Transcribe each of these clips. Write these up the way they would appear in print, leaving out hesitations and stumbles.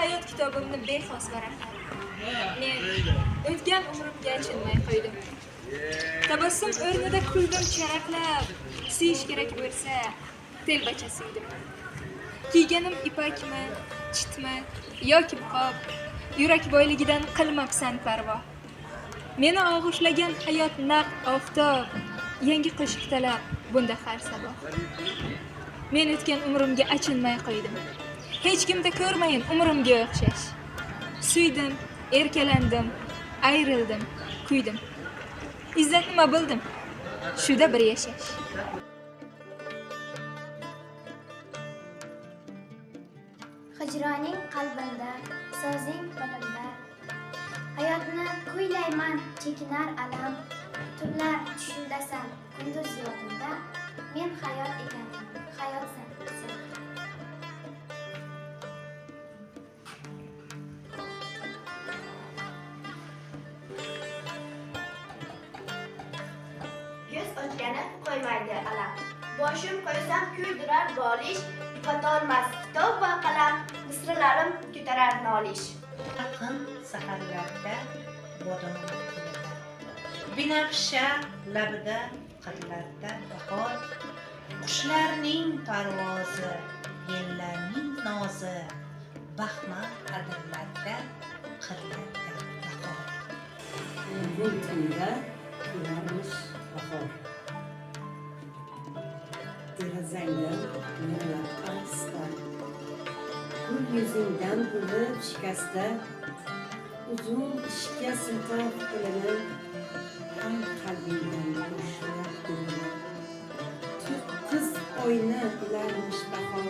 hayot kitobimni bexos varaqlar. Men o'tgan umrimga achinmay qo'ydim. Tabassum o'rnida kuldim charaqlab, suyish kerak bo'lsa, telbachasi edim. Kiyganim ipakmi, chitmi yoki niqob, yurak boyligidan qilmabsan parvo. Meni og'ushlagan hayot naq oftob, yangi qo'shiq talab bunda har sabah. Men o'tgan umrimga achinmay qo'ydim. Hech kimda ko'rmayin umrimga o'xshash. Suydim, erkalandim, ayrildim, kuydim. Izzat nima bildim? Shuda bir yashash. Hijroning qalbimda, sozing qo'limda. Hayotni kuylayman, chekinar alam. Tunlar tushimdasan, kunduz yodimda. Men hayot ekanman, hayotsan sen. Yuz ochgani qo'ymaydi alam. Boshim qo'ysam kuydirar bolish, yupatolmas kitob va qalam, misralarim ko'tarar nolish. Yaqin saharlarda bodom tilida, binafsha labida qirlarda bahor, qushlarning parvozi, yellarning nozi, baxmal adirlarda qirlarda bahor. Bu tunda kelarmish bahor. Derazangdan nurlar qarasda, gul yuzingdan bo'lib shikasta, uzun ishga siltab qo'lini, ham qalbingdan bo'shlab qo'lini. To'qqiz oyni bilarmish bahor,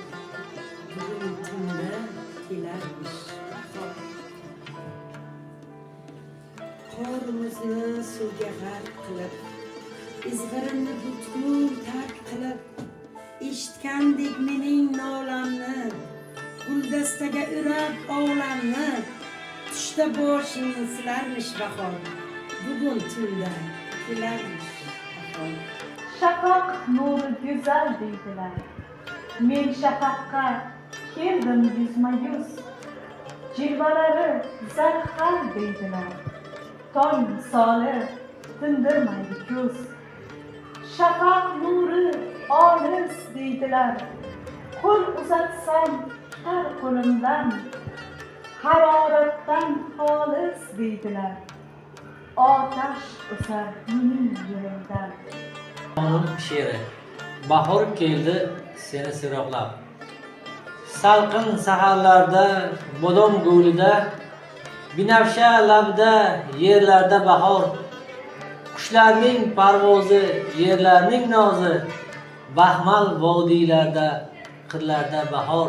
bugun tunda kelarmish bahor. Qorimizni suvga g'arq qilib, izg'irinni butkul tark qilib, eshitgandek mening nolamni, guldastaga o'rab olamni, tushda boshingni silarmish bahor, bugun tunda kelarmish bahor. Shafaq nuri go'zal deydilar. Men shafaqqa keldim yuzma-yuz. Jilvalari zarhal deydilar. Tong misoli tindirmaydi ko'z. Shafaq nuri olis deydilar. Qo'l uzatsam tutar qo'limdan. Haroratdan xolis deydilar. Otash o'sar mening yurimdan. Qonun she'ri. Bahor keldi seni siroqlab. Salqin saharlarda bodom gulida, binafsha labda yerlarda bahor. Qushlarning parvozi, yerlarning nozi, baxmal vodiylarda, qirlarda bahor.